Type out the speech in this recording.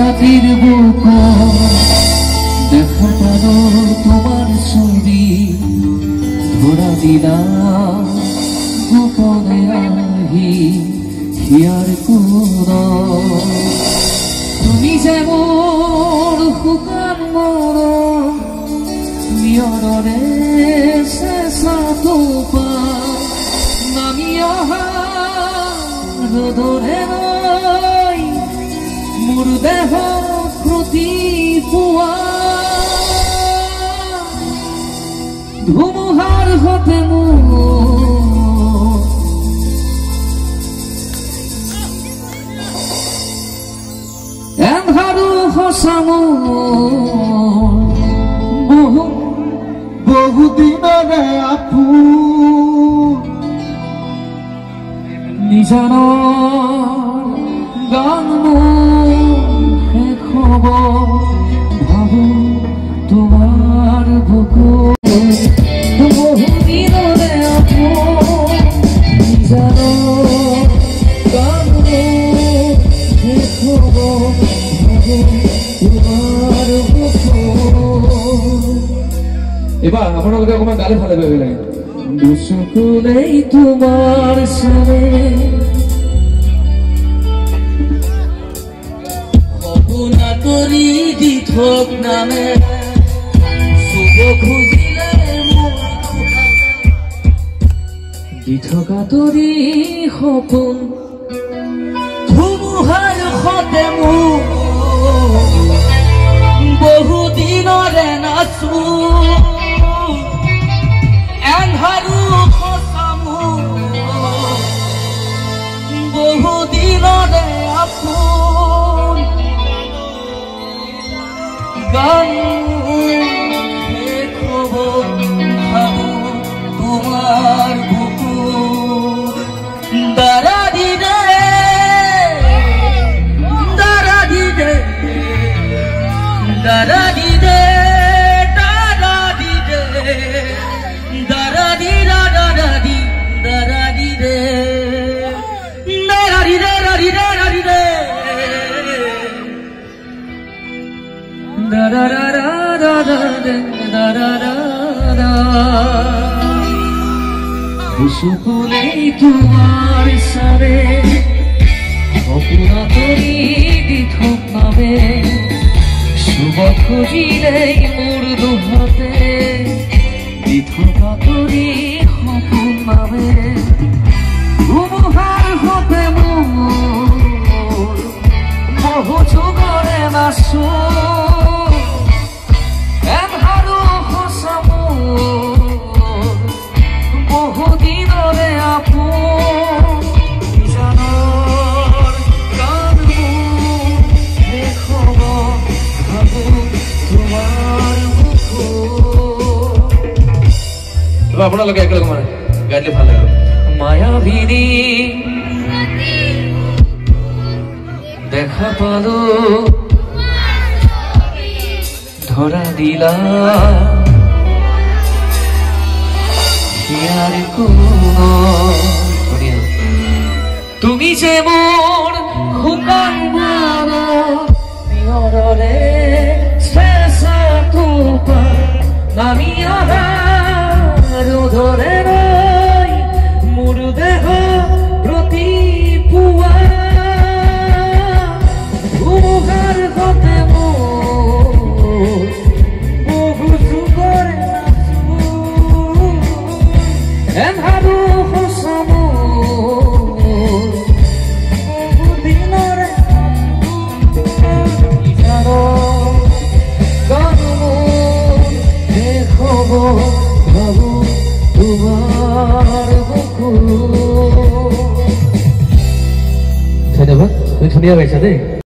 ৰাতেৰ book দেখা গেল তোমাৰ ছবি ধৰা দিলাম গোপনে আহি হিয়াৰ কোন তুমি যেমন শুকান মন নিয়নৰে চেঁচা টোপা নামি অহা ৰ'দৰে নৈ মোৰ দেহ প্ৰতি পুৱা ধুমুহাৰ সতে এন্ধাৰো সঁচা বহুদিনৰে আপোন নিজানৰ গান শেষ হ'ব ভাবো তোমাৰ বুকুত বহুদিনৰে আপোন নিজানৰ গান শেষ হ'ব ভাবো তোমাৰ বুকুত এবার আপনাদেরকে অকমান গালে ভালো ভেবে লাগে দুচকুলেই তোমার সামনে অপুনা করি দি থক নামে শুভ খুঁজিলে দি থকা তৰি সপোন ধুমুহাৰ সতে মোৰ বহুদিনৰে নাচো এন্ধাৰো সঁচা বহুদিনৰে আপোন গান শেষ হ'ব ভাবো তোমাৰ বুকুত দাৰা দি দে দাৰা দি দে দাৰা দি দে দুচকুলেই তোমাৰ চাৰে অপুৰা কৰি দি থক নামে শুভ খুঁজিলেই মোৰ দুহাতে দি থকা তৰি সপোন নামে ধুমুহাৰ সতে মোৰ বহু যুগৰে নাচো এন্ধাৰো সঁচা বহুদিনৰে আপোন নিজানৰ গান শেষ হ'ব ভাবো তোমাৰ বুকুত আপোনালোকে একেলগে মানে গাইলে ভাল লাগিব মায়াবিনী দেখা পালো ধরা দিলা হিয়ার কোন তুমি যে মোর শুকান মন নিয়নৰে চেঁচা টোপা নামি অহা ৰ'দৰে নৈ মোৰ দেহ প্ৰতি পুৱা ধুমুহাৰ সতে বহু যুগৰে নাচো এন্ধাৰো সঁচা বহুদিনৰে গান শেষ হ'ব ভাবো তোমাৰ বুকুত ধন্যবাদ তুমি ধুনীয়া গাইছা দেই।